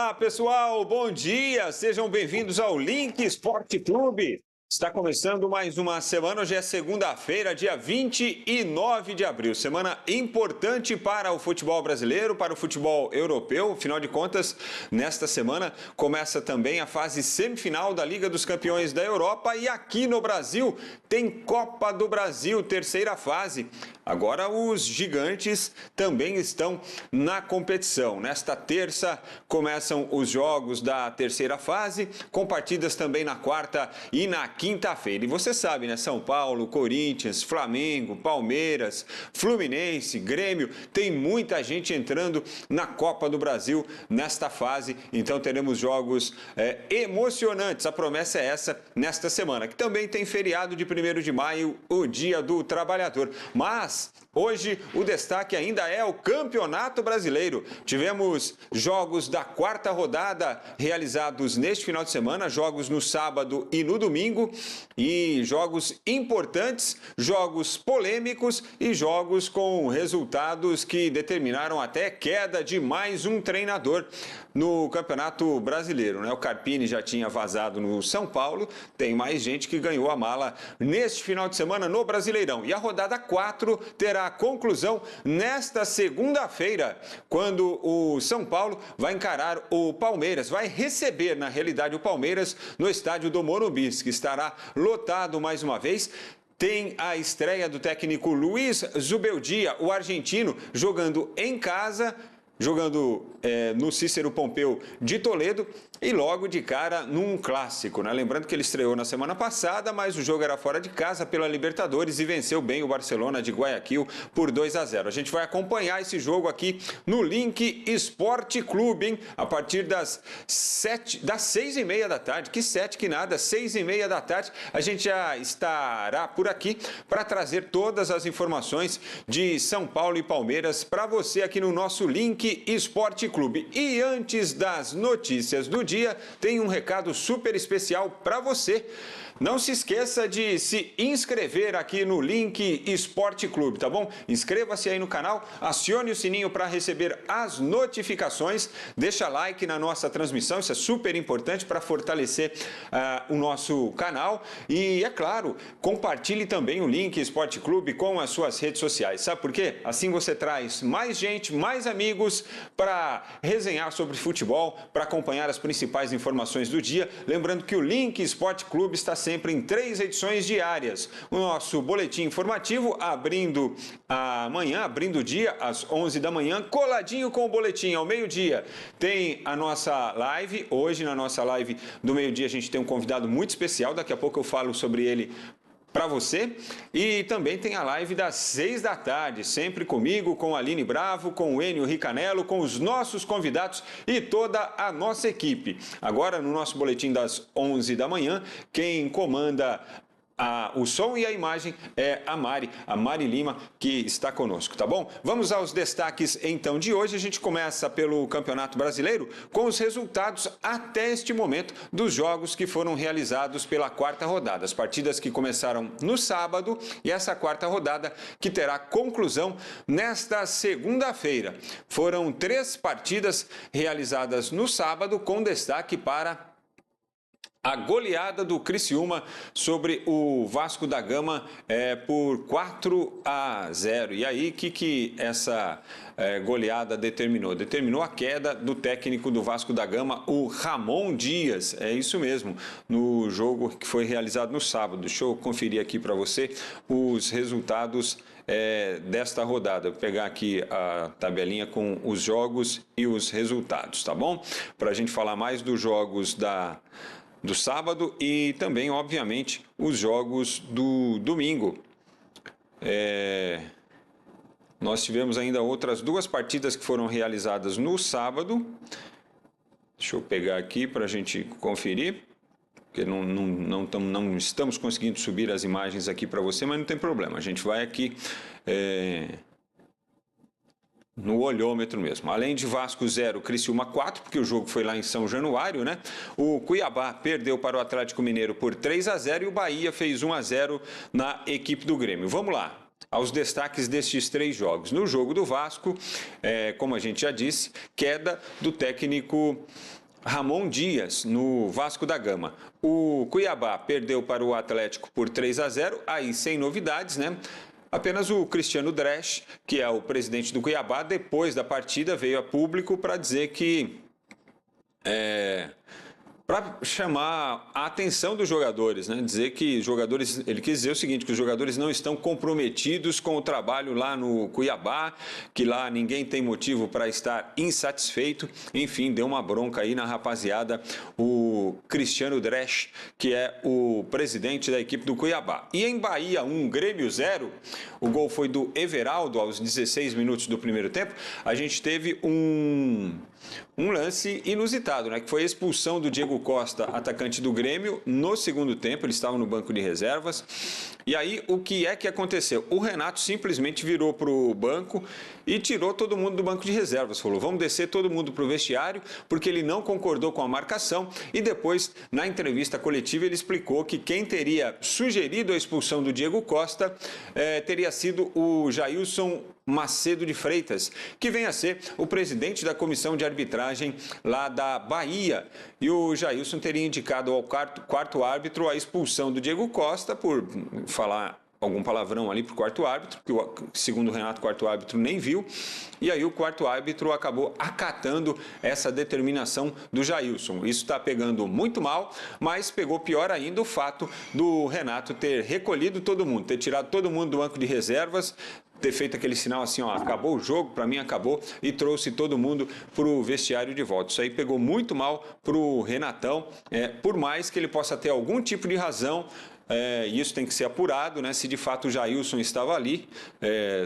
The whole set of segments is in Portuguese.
Olá, pessoal, bom dia! Sejam bem-vindos ao Link Esporte Clube. Está começando mais uma semana, hoje é segunda-feira, dia 29 de abril. Semana importante para o futebol brasileiro, para o futebol europeu. Afinal de contas, nesta semana começa também a fase semifinal da Liga dos Campeões da Europa e aqui no Brasil tem Copa do Brasil, terceira fase. Agora os gigantes também estão na competição. Nesta terça começam os jogos da terceira fase, com partidas também na quarta e na quinta-feira. E você sabe, né? São Paulo, Corinthians, Flamengo, Palmeiras, Fluminense, Grêmio, tem muita gente entrando na Copa do Brasil nesta fase. Então teremos jogos emocionantes. A promessa é essa nesta semana, que também tem feriado de 1º de maio, o Dia do Trabalhador. Mas hoje o destaque ainda é o Campeonato Brasileiro. Tivemos jogos da quarta rodada realizados neste final de semana, jogos no sábado e no domingo, e jogos importantes, jogos polêmicos e jogos com resultados que determinaram até queda de mais um treinador no Campeonato Brasileiro, né? O Carpini já tinha vazado no São Paulo, tem mais gente que ganhou a mala neste final de semana no Brasileirão. E a rodada 4 terá conclusão nesta segunda-feira, quando o São Paulo vai encarar o Palmeiras, vai receber, na realidade, o Palmeiras no estádio do Morumbi, que estará lotado mais uma vez. Tem a estreia do técnico Luiz Zubeldia, o argentino, jogando em casa, jogando no Cícero Pompeu de Toledo e logo de cara num clássico, né? Lembrando que ele estreou na semana passada, mas o jogo era fora de casa pela Libertadores e venceu bem o Barcelona de Guayaquil por 2-0. A gente vai acompanhar esse jogo aqui no Link Esporte Clube, hein? A partir das 6h30 da tarde, que 7 que nada, 6h30 da tarde, a gente já estará por aqui para trazer todas as informações de São Paulo e Palmeiras para você aqui no nosso Link Esporte Clube. E antes das notícias do dia, tem um recado super especial para você. Não se esqueça de se inscrever aqui no Link Esporte Clube, tá bom? Inscreva-se aí no canal, acione o sininho para receber as notificações, deixa like na nossa transmissão, isso é super importante para fortalecer o nosso canal e, é claro, compartilhe também o Link Esporte Clube com as suas redes sociais, sabe por quê? Assim você traz mais gente, mais amigos para resenhar sobre futebol, para acompanhar as principais informações do dia, lembrando que o Link Esporte Clube está sempre em 3 edições diárias. O nosso boletim informativo abrindo o dia às 11 da manhã, coladinho com o boletim ao meio-dia. Tem a nossa live, hoje na nossa live do meio-dia a gente tem um convidado muito especial, daqui a pouco eu falo sobre ele para você, e também tem a live das 6 da tarde, sempre comigo, com a Aline Bravo, com o Enio Ricanello, com os nossos convidados e toda a nossa equipe. Agora, no nosso boletim das 11 da manhã, quem comanda o som e a imagem é a Mari Lima, que está conosco, tá bom? Vamos aos destaques então de hoje. A gente começa pelo Campeonato Brasileiro com os resultados até este momento dos jogos que foram realizados pela quarta rodada. As partidas que começaram no sábado e essa quarta rodada que terá conclusão nesta segunda-feira. Foram 3 partidas realizadas no sábado com destaque para a goleada do Criciúma sobre o Vasco da Gama por 4-0. E aí, o que essa goleada determinou? Determinou a queda do técnico do Vasco da Gama, o Ramon Dias. É isso mesmo, no jogo que foi realizado no sábado. Deixa eu conferir aqui para você os resultados desta rodada. Vou pegar aqui a tabelinha com os jogos e os resultados, tá bom? Para a gente falar mais dos jogos do sábado e também, obviamente, os jogos do domingo. Nós tivemos ainda outras 2 partidas que foram realizadas no sábado. Deixa eu pegar aqui para a gente conferir, porque não estamos conseguindo subir as imagens aqui para você, mas não tem problema. A gente vai aqui no olhômetro mesmo. Além de Vasco 0, Criciúma 4, porque o jogo foi lá em São Januário, né? O Cuiabá perdeu para o Atlético Mineiro por 3-0 e o Bahia fez 1-0 na equipe do Grêmio. Vamos lá. aos destaques destes 3 jogos. No jogo do Vasco, como a gente já disse, queda do técnico Ramon Dias, no Vasco da Gama. O Cuiabá perdeu para o Atlético por 3-0, aí sem novidades, né? Apenas o Cristiano Dresch, que é o presidente do Cuiabá, depois da partida veio a público para dizer que... para chamar a atenção dos jogadores, né? Dizer que ele quis dizer o seguinte, que os jogadores não estão comprometidos com o trabalho lá no Cuiabá, que lá ninguém tem motivo para estar insatisfeito. Enfim, deu uma bronca aí na rapaziada, o Cristiano Dresch, que é o presidente da equipe do Cuiabá. E em Bahia 1, Grêmio 0, o gol foi do Everaldo aos 16 minutos do primeiro tempo. A gente teve um lance inusitado, né? Que foi a expulsão do Diego Costa, atacante do Grêmio, no segundo tempo. Ele estava no banco de reservas. E aí, o que é que aconteceu? O Renato simplesmente virou para o banco e tirou todo mundo do banco de reservas. Falou, vamos descer todo mundo para o vestiário, porque ele não concordou com a marcação. E depois, na entrevista coletiva, ele explicou que quem teria sugerido a expulsão do Diego Costa teria sido o Jailson Macedo de Freitas, que vem a ser o presidente da comissão de arbitragem lá da Bahia. E o Jailson teria indicado ao quarto árbitro a expulsão do Diego Costa por falar algum palavrão ali para o quarto árbitro, que segundo o Renato, o quarto árbitro nem viu, e aí o quarto árbitro acabou acatando essa determinação do Jailson. Isso está pegando muito mal, mas pegou pior ainda o fato do Renato ter recolhido todo mundo, ter tirado todo mundo do banco de reservas, ter feito aquele sinal assim, ó, acabou o jogo, para mim acabou, e trouxe todo mundo para o vestiário de volta. Isso aí pegou muito mal para o Renatão, por mais que ele possa ter algum tipo de razão. Isso tem que ser apurado, né? Se de fato o Jailson estava ali,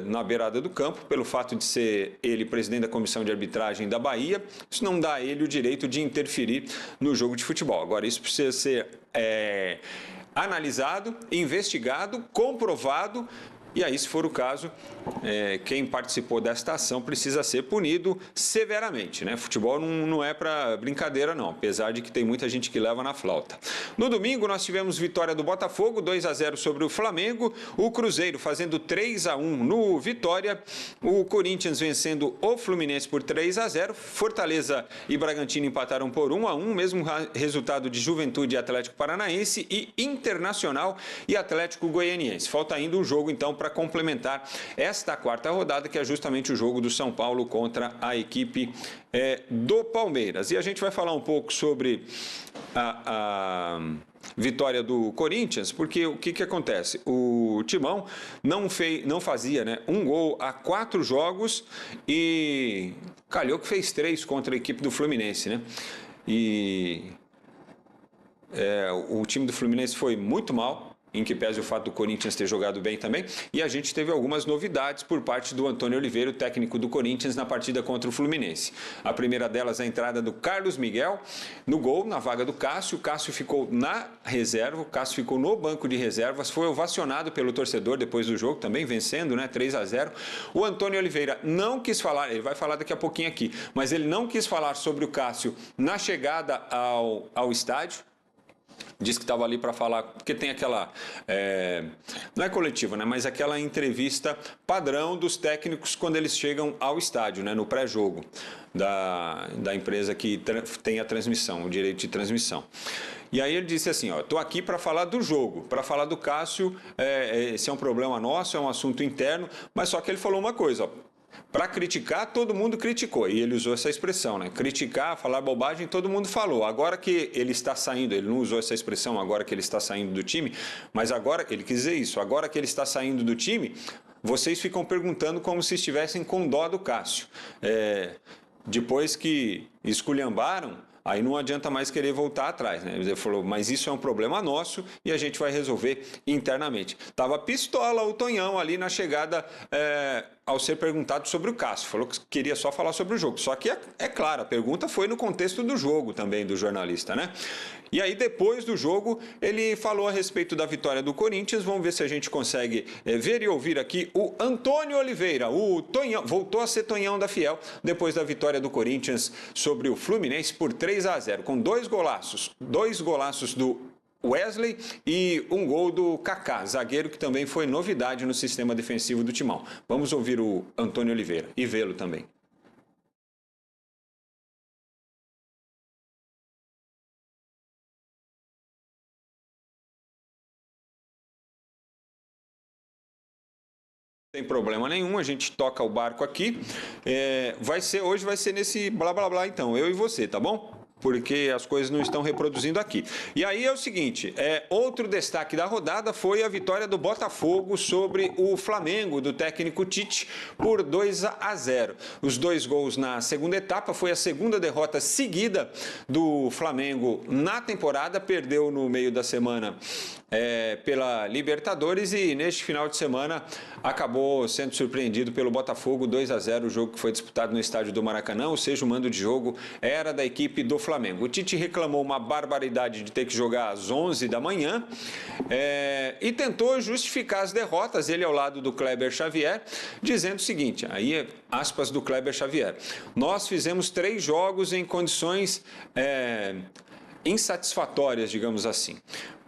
na beirada do campo, pelo fato de ser ele presidente da comissão de arbitragem da Bahia, isso não dá a ele o direito de interferir no jogo de futebol. Agora, isso precisa ser analisado, investigado, comprovado. E aí, se for o caso, quem participou desta ação precisa ser punido severamente, né? Futebol não é para brincadeira, não, apesar de que tem muita gente que leva na flauta. No domingo, nós tivemos vitória do Botafogo, 2-0 sobre o Flamengo, o Cruzeiro fazendo 3-1 no Vitória, o Corinthians vencendo o Fluminense por 3-0, Fortaleza e Bragantino empataram por 1-1, mesmo resultado de Juventude e Atlético Paranaense e Internacional e Atlético Goianiense. Falta ainda um jogo, então, para complementar esta quarta rodada, que é justamente o jogo do São Paulo contra a equipe do Palmeiras. E a gente vai falar um pouco sobre a vitória do Corinthians, porque o que acontece? O Timão não fazia, né, um gol a 4 jogos e calhou que fez 3 contra a equipe do Fluminense, né? E o time do Fluminense foi muito mal, em que pese o fato do Corinthians ter jogado bem também, e a gente teve algumas novidades por parte do Antônio Oliveira, o técnico do Corinthians, na partida contra o Fluminense. A primeira delas, a entrada do Carlos Miguel no gol, na vaga do Cássio. O Cássio ficou na reserva, o Cássio ficou no banco de reservas, foi ovacionado pelo torcedor depois do jogo, também vencendo, né, 3-0. O Antônio Oliveira não quis falar, ele vai falar daqui a pouquinho aqui, mas ele não quis falar sobre o Cássio na chegada ao estádio. Disse que estava ali para falar, porque tem aquela, não é coletiva, né, mas aquela entrevista padrão dos técnicos quando eles chegam ao estádio, né, no pré-jogo da empresa que tem a transmissão, o direito de transmissão. E aí ele disse assim, ó, estou aqui para falar do jogo, para falar do Cássio, esse é um problema nosso, é um assunto interno, mas só que ele falou uma coisa, ó, para criticar, todo mundo criticou, e ele usou essa expressão, né? Criticar, falar bobagem, todo mundo falou. Agora que ele está saindo, ele não usou essa expressão agora que ele está saindo do time, mas agora, ele quis dizer isso, agora que ele está saindo do time, vocês ficam perguntando como se estivessem com dó do Cássio. Depois que esculhambaram, aí não adianta mais querer voltar atrás, né? Ele falou, mas isso é um problema nosso e a gente vai resolver internamente. Tava pistola o Tonhão ali na chegada ao ser perguntado sobre o Cássio. Falou que queria só falar sobre o jogo. Só que, é claro, a pergunta foi no contexto do jogo também do jornalista, né? E aí, depois do jogo, ele falou a respeito da vitória do Corinthians. Vamos ver se a gente consegue ver e ouvir aqui o Antônio Oliveira, o Tonhão, voltou a ser Tonhão da Fiel, depois da vitória do Corinthians sobre o Fluminense por 3-0, com 2 golaços do Wesley e um gol do Kaká, zagueiro que também foi novidade no sistema defensivo do Timão. Vamos ouvir o Antônio Oliveira e vê-lo também. Sem problema nenhum, a gente toca o barco aqui. Hoje vai ser nesse blá blá blá então, eu e você, tá bom? Porque as coisas não estão reproduzindo aqui. E aí é o seguinte, outro destaque da rodada foi a vitória do Botafogo sobre o Flamengo, do técnico Tite, por 2-0. Os 2 gols na segunda etapa, foi a segunda derrota seguida do Flamengo na temporada, perdeu no meio da semana pela Libertadores e neste final de semana acabou sendo surpreendido pelo Botafogo, 2-0, o jogo que foi disputado no estádio do Maracanã, ou seja, o mando de jogo era da equipe do Flamengo. O Tite reclamou uma barbaridade de ter que jogar às 11 da manhã e tentou justificar as derrotas, ele ao lado do Kleber Xavier, dizendo o seguinte, aí aspas do Kleber Xavier, nós fizemos 3 jogos em condições insatisfatórias, digamos assim.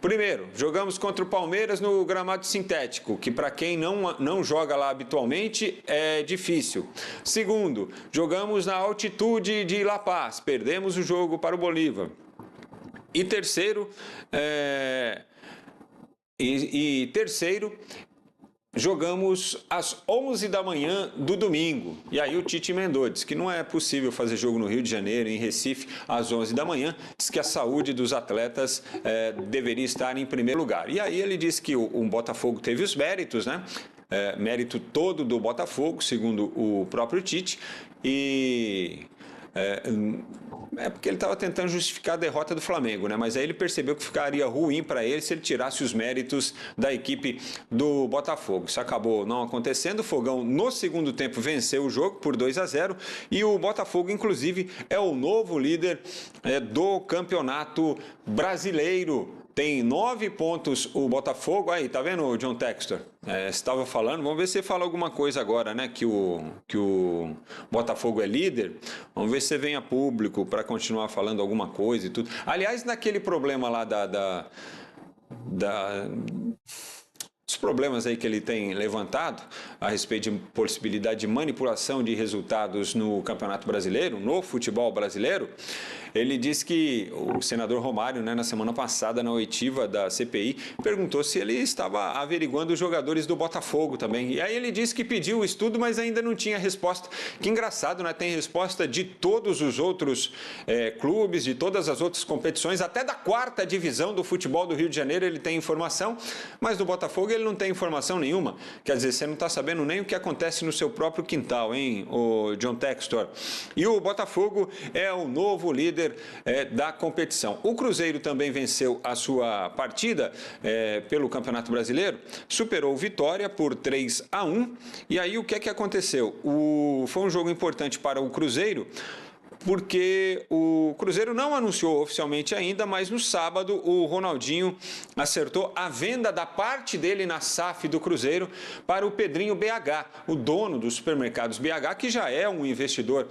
Primeiro, jogamos contra o Palmeiras no gramado sintético, que para quem não joga lá habitualmente é difícil. Segundo, jogamos na altitude de La Paz, perdemos o jogo para o Bolívar. E terceiro, jogamos às 11 da manhã do domingo. E aí o Tite emendou, diz que não é possível fazer jogo no Rio de Janeiro, em Recife, às 11 da manhã. Diz que a saúde dos atletas deveria estar em primeiro lugar. E aí ele disse que o Botafogo teve os méritos, né? Mérito todo do Botafogo, segundo o próprio Tite. E... porque ele estava tentando justificar a derrota do Flamengo, né? Mas aí ele percebeu que ficaria ruim para ele se ele tirasse os méritos da equipe do Botafogo. Isso acabou não acontecendo. O Fogão, no segundo tempo, venceu o jogo por 2-0 e o Botafogo, inclusive, é o novo líder do Campeonato Brasileiro. Tem 9 pontos o Botafogo. Aí, tá vendo, John Textor? Você estava falando, vamos ver se você fala alguma coisa agora, né? Que o Botafogo é líder. Vamos ver se você vem a público para continuar falando alguma coisa e tudo. Aliás, naquele problema lá os problemas aí que ele tem levantado a respeito de possibilidade de manipulação de resultados no Campeonato Brasileiro, no futebol brasileiro, ele disse que o senador Romário, né, na semana passada, na oitiva da CPI, perguntou se ele estava averiguando os jogadores do Botafogo também. E aí ele disse que pediu o estudo, mas ainda não tinha resposta. Que engraçado, né? Tem resposta de todos os outros clubes, de todas as outras competições, até da 4ª divisão do futebol do Rio de Janeiro ele tem informação, mas do Botafogo ele não tem informação nenhuma. Quer dizer, você não está sabendo nem o que acontece no seu próprio quintal, hein, o John Textor? E o Botafogo é o novo líder da competição. O Cruzeiro também venceu a sua partida pelo Campeonato Brasileiro, superou o Vitória por 3-1. E aí o que é que aconteceu? Foi um jogo importante para o Cruzeiro, porque o Cruzeiro não anunciou oficialmente ainda, mas no sábado o Ronaldinho acertou a venda da parte dele na SAF do Cruzeiro para o Pedrinho BH, o dono dos supermercados BH, que já é um investidor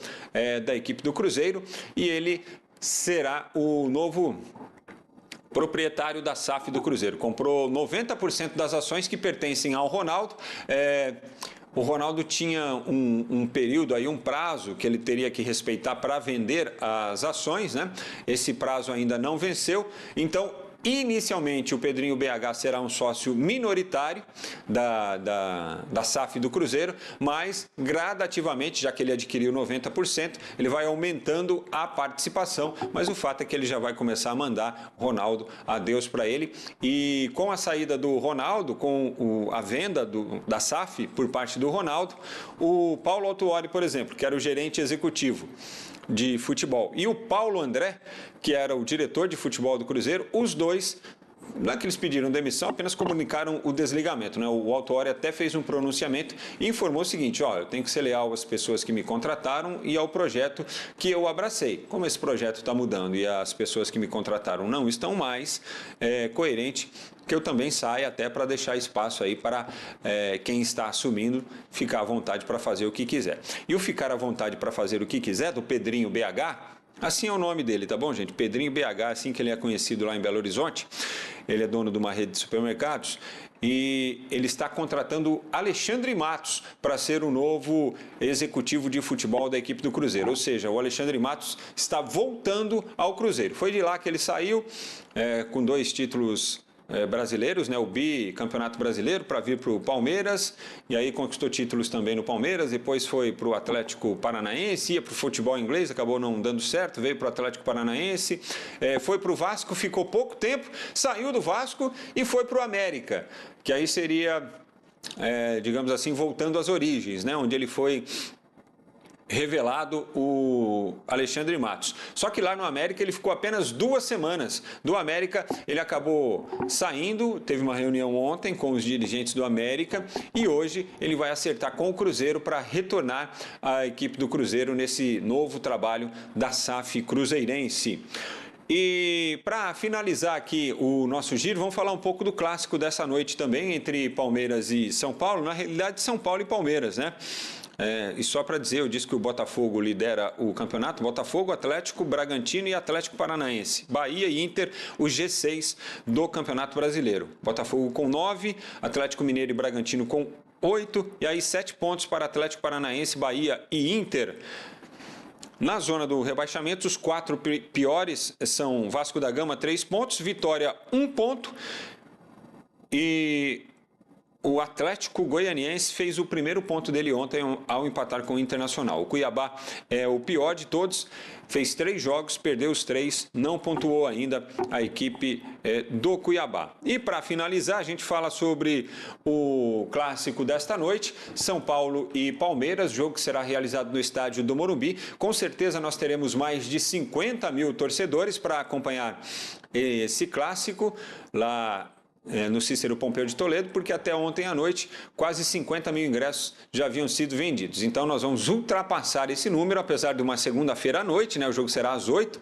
da equipe do Cruzeiro, e ele será o novo proprietário da SAF do Cruzeiro. Comprou 90% das ações que pertencem ao Ronaldo. O Ronaldo tinha um período aí, um prazo que ele teria que respeitar para vender as ações, né? Esse prazo ainda não venceu, então inicialmente o Pedrinho BH será um sócio minoritário da SAF do Cruzeiro, mas gradativamente, já que ele adquiriu 90%, ele vai aumentando a participação, mas o fato é que ele já vai começar a mandar Ronaldo adeus para ele, e com a saída do Ronaldo, com a venda da SAF por parte do Ronaldo, o Paulo Autuori, por exemplo, que era o gerente executivo de futebol, e o Paulo André, que era o diretor de futebol do Cruzeiro, os dois, não é que eles pediram demissão, apenas comunicaram o desligamento, né? O Autuori até fez um pronunciamento e informou o seguinte: eu tenho que ser leal às pessoas que me contrataram e ao projeto que eu abracei. Como esse projeto está mudando e as pessoas que me contrataram não estão mais, é coerente que eu também saia, até para deixar espaço aí para quem está assumindo ficar à vontade para fazer o que quiser. E o ficar à vontade para fazer o que quiser do Pedrinho BH Assim é o nome dele, tá bom, gente? Pedrinho BH, assim que ele é conhecido lá em Belo Horizonte. Ele é dono de uma rede de supermercados e ele está contratando Alexandre Matos para ser o novo executivo de futebol da equipe do Cruzeiro. Ou seja, o Alexandre Matos está voltando ao Cruzeiro. Foi de lá que ele saiu com 2 títulos brasileiros, né, o bicampeonato brasileiro, para vir para o Palmeiras, e aí conquistou títulos também no Palmeiras, depois foi para o Atlético Paranaense, ia para o futebol inglês, acabou não dando certo, veio para o Atlético Paranaense, foi para o Vasco, ficou pouco tempo, saiu do Vasco e foi para o América, que aí seria, digamos assim, voltando às origens, né, onde ele foi revelado o Alexandre Matos. Só que lá no América ele ficou apenas 2 semanas. Do América ele acabou saindo, teve uma reunião ontem com os dirigentes do América e hoje ele vai acertar com o Cruzeiro para retornar à equipe do Cruzeiro nesse novo trabalho da SAF cruzeirense. E para finalizar aqui o nosso giro, vamos falar um pouco do clássico dessa noite também entre Palmeiras e São Paulo, na realidade São Paulo e Palmeiras, né? E só para dizer, eu disse que o Botafogo lidera o campeonato, Botafogo, Atlético, Bragantino e Atlético Paranaense. Bahia e Inter, o G6 do Campeonato Brasileiro. Botafogo com 9, Atlético Mineiro e Bragantino com 8, e aí 7 pontos para Atlético Paranaense, Bahia e Inter. Na zona do rebaixamento, os 4 piores são Vasco da Gama, 3 pontos, Vitória, 1 ponto e o Atlético Goianiense fez o primeiro ponto dele ontem ao empatar com o Internacional. O Cuiabá é o pior de todos, fez 3 jogos, perdeu os 3, não pontuou ainda a equipe do Cuiabá. E para finalizar, a gente fala sobre o clássico desta noite, São Paulo e Palmeiras, jogo que será realizado no estádio do Morumbi. Com certeza nós teremos mais de 50 mil torcedores para acompanhar esse clássico lá no Cícero Pompeu de Toledo, porque até ontem à noite quase 50 mil ingressos já haviam sido vendidos. Então nós vamos ultrapassar esse número, apesar de uma segunda-feira à noite, né? O jogo será às 8.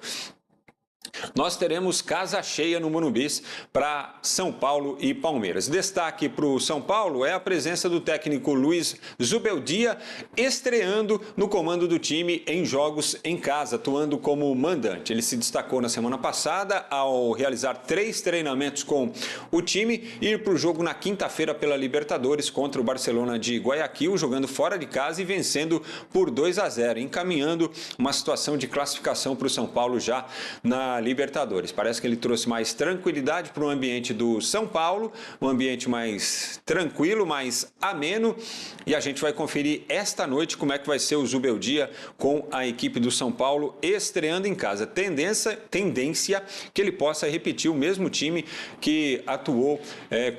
Nós teremos casa cheia no Morumbi para São Paulo e Palmeiras. Destaque para o São Paulo é a presença do técnico Luiz Zubeldia, estreando no comando do time em jogos em casa, atuando como mandante. Ele se destacou na semana passada ao realizar 3 treinamentos com o time e ir para o jogo na quinta-feira pela Libertadores contra o Barcelona de Guayaquil, jogando fora de casa e vencendo por 2-0, encaminhando uma situação de classificação para o São Paulo já na Libertadores. Parece que ele trouxe mais tranquilidade para o ambiente do São Paulo, um ambiente mais tranquilo, mais ameno, e a gente vai conferir esta noite como é que vai ser o Zubeldia com a equipe do São Paulo estreando em casa. Tendência que ele possa repetir o mesmo time que atuou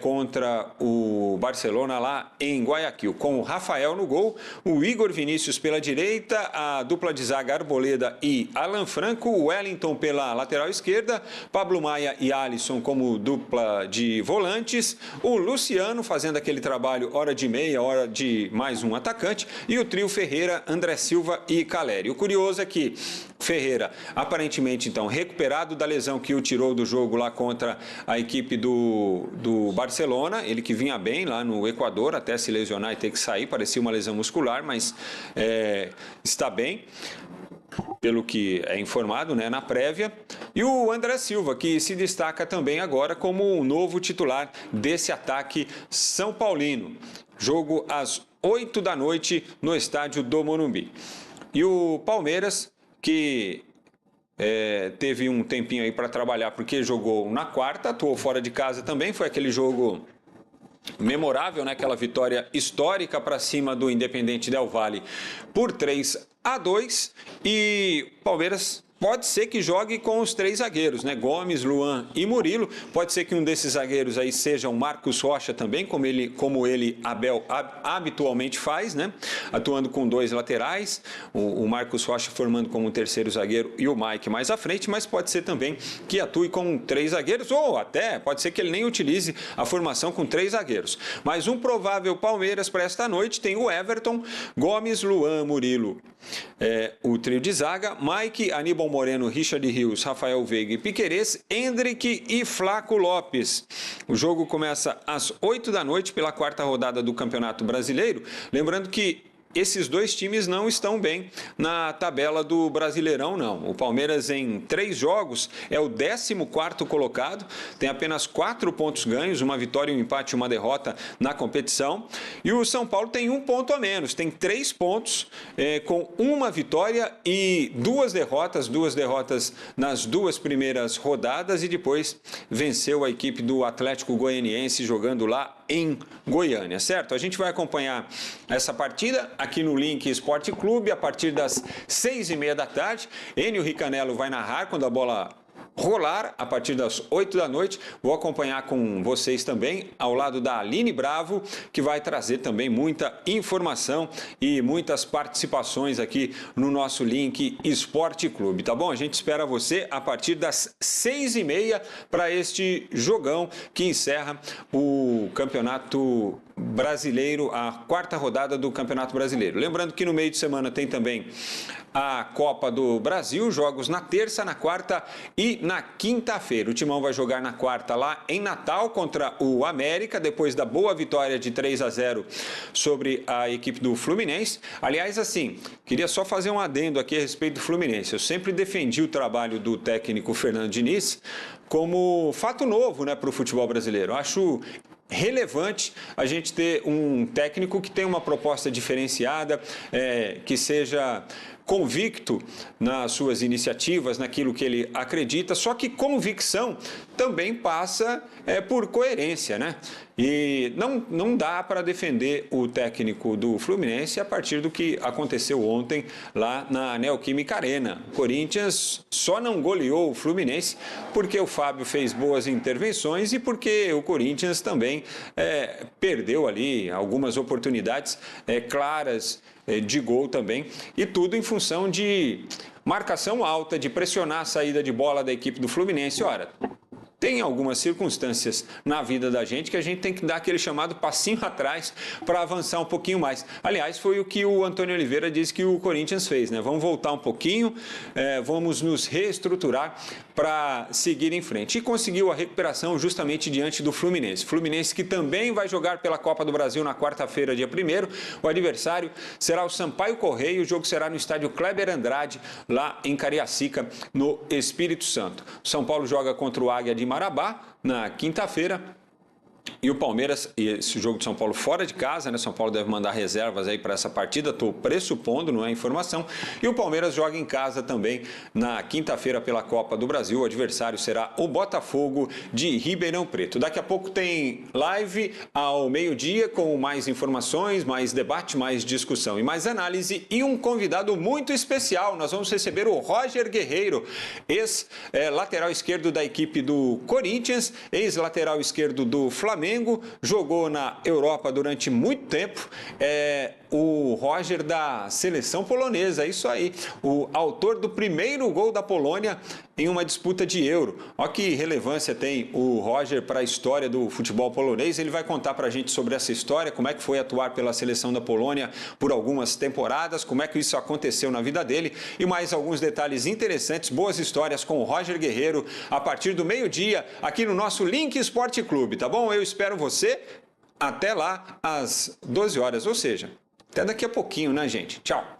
contra o Barcelona lá em Guayaquil, com o Rafael no gol, o Igor Vinícius pela direita, a dupla de zaga Arboleda e Alan Franco, o Wellington pela lateral esquerda, Pablo Maia e Alisson como dupla de volantes, o Luciano fazendo aquele trabalho hora de meia, hora de mais um atacante, e o trio Ferreira, André Silva e Caleri. O curioso é que Ferreira, aparentemente então recuperado da lesão que o tirou do jogo lá contra a equipe do Barcelona, ele que vinha bem lá no Equador até se lesionar e ter que sair, parecia uma lesão muscular, mas está bem, pelo que é informado, né, na prévia, e o André Silva, que se destaca também agora como um novo titular desse ataque são paulino. Jogo às 8 da noite no estádio do Morumbi. E o Palmeiras, que teve um tempinho aí para trabalhar, porque jogou na quarta, atuou fora de casa também, foi aquele jogo memorável, né? Aquela vitória histórica para cima do Independente Del Valle por 3-2, e Palmeiras pode ser que jogue com os 3 zagueiros, né? Gomes, Luan e Murilo. Pode ser que um desses zagueiros aí seja o Marcos Rocha também, como ele Abel habitualmente faz, né? Atuando com 2 laterais, o Marcos Rocha formando como um terceiro zagueiro e o Mike mais à frente, mas pode ser também que atue com 3 zagueiros, ou até pode ser que ele nem utilize a formação com 3 zagueiros. Mas um provável Palmeiras para esta noite tem o Everton, Gomes, Luan, Murilo, o trio de zaga, Mike, Aníbal Moreno, Richard Rios, Rafael Veiga e Piquerez, Hendrick e Flaco Lopes. O jogo começa às 8 da noite pela 4ª rodada do Campeonato Brasileiro. Lembrando que esses dois times não estão bem na tabela do Brasileirão, não. O Palmeiras, em 3 jogos, é o 14º colocado, tem apenas 4 pontos ganhos, uma vitória, um empate e uma derrota na competição. E o São Paulo tem 1 ponto a menos, tem 3 pontos, com uma vitória e 2 derrotas nas 2 primeiras rodadas, e depois venceu a equipe do Atlético Goianiense jogando lá em Goiânia, certo? A gente vai acompanhar essa partida aqui no Link Esporte Clube a partir das 6h30 da tarde. Enio Ricanello vai narrar quando a bola rolar a partir das 8 da noite. Vou acompanhar com vocês também, ao lado da Aline Bravo, que vai trazer também muita informação e muitas participações aqui no nosso Link Esporte Clube, tá bom? A gente espera você a partir das 6h30 para este jogão que encerra o Campeonato Brasileiro, a 4ª rodada do Campeonato Brasileiro. Lembrando que no meio de semana tem também a Copa do Brasil, jogos na terça, na quarta e na quinta-feira. O Timão vai jogar na quarta lá em Natal contra o América, depois da boa vitória de 3-0 sobre a equipe do Fluminense. Aliás, assim, queria só fazer um adendo aqui a respeito do Fluminense. Eu sempre defendi o trabalho do técnico Fernando Diniz como fato novo, né, para o futebol brasileiro. Eu acho relevante a gente ter um técnico que tem uma proposta diferenciada, que seja convicto nas suas iniciativas, naquilo que ele acredita, só que convicção também passa por coerência, né? E não dá para defender o técnico do Fluminense a partir do que aconteceu ontem lá na Neoquímica Arena. O Corinthians só não goleou o Fluminense porque o Fábio fez boas intervenções e porque o Corinthians também perdeu ali algumas oportunidades claras de gol também, e tudo em função de marcação alta, de pressionar a saída de bola da equipe do Fluminense. Ora, tem algumas circunstâncias na vida da gente que a gente tem que dar aquele chamado passinho atrás para avançar um pouquinho mais. Aliás, foi o que o Antônio Oliveira disse que o Corinthians fez, né? Vamos voltar um pouquinho, vamos nos reestruturar para seguir em frente. E conseguiu a recuperação justamente diante do Fluminense. Fluminense que também vai jogar pela Copa do Brasil na quarta-feira, dia 1º. O adversário será o Sampaio Corrêa. O jogo será no estádio Kleber Andrade, lá em Cariacica, no Espírito Santo. O São Paulo joga contra o Águia de Marabá na quinta-feira. E o Palmeiras, e esse jogo de São Paulo fora de casa, né? São Paulo deve mandar reservas aí para essa partida, estou pressupondo, não é informação. E o Palmeiras joga em casa também na quinta-feira pela Copa do Brasil. O adversário será o Botafogo de Ribeirão Preto. Daqui a pouco tem live ao meio-dia com mais informações, mais debate, mais discussão e mais análise. E um convidado muito especial. Nós vamos receber o Roger Guerreiro, ex-lateral esquerdo da equipe do Corinthians, ex-lateral esquerdo do Flamengo, jogou na Europa durante muito tempo, o Roger da seleção polonesa, isso aí, o autor do primeiro gol da Polônia em uma disputa de Euro. Olha que relevância tem o Roger para a história do futebol polonês. Ele vai contar para a gente sobre essa história, como é que foi atuar pela seleção da Polônia por algumas temporadas, como é que isso aconteceu na vida dele e mais alguns detalhes interessantes, boas histórias com o Roger Guerreiro a partir do meio-dia aqui no nosso Link Esporte Clube, tá bom? Eu espero você até lá às 12 horas, ou seja, até daqui a pouquinho, né, gente? Tchau!